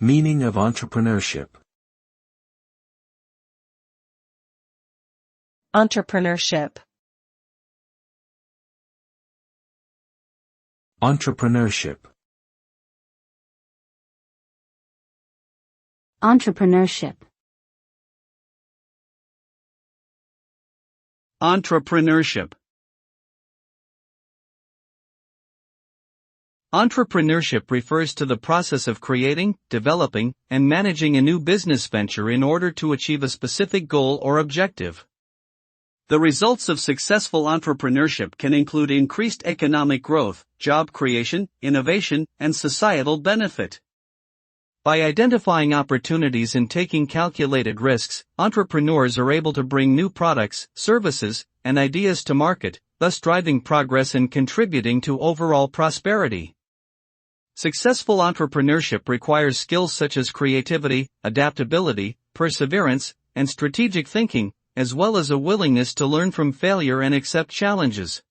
Meaning of entrepreneurship. Entrepreneurship. Entrepreneurship. Entrepreneurship. Entrepreneurship. Entrepreneurship refers to the process of creating, developing, and managing a new business venture in order to achieve a specific goal or objective. The results of successful entrepreneurship can include increased economic growth, job creation, innovation, and societal benefit. By identifying opportunities and taking calculated risks, entrepreneurs are able to bring new products, services, and ideas to market, thus driving progress and contributing to overall prosperity. Successful entrepreneurship requires skills such as creativity, adaptability, perseverance, and strategic thinking, as well as a willingness to learn from failure and accept challenges.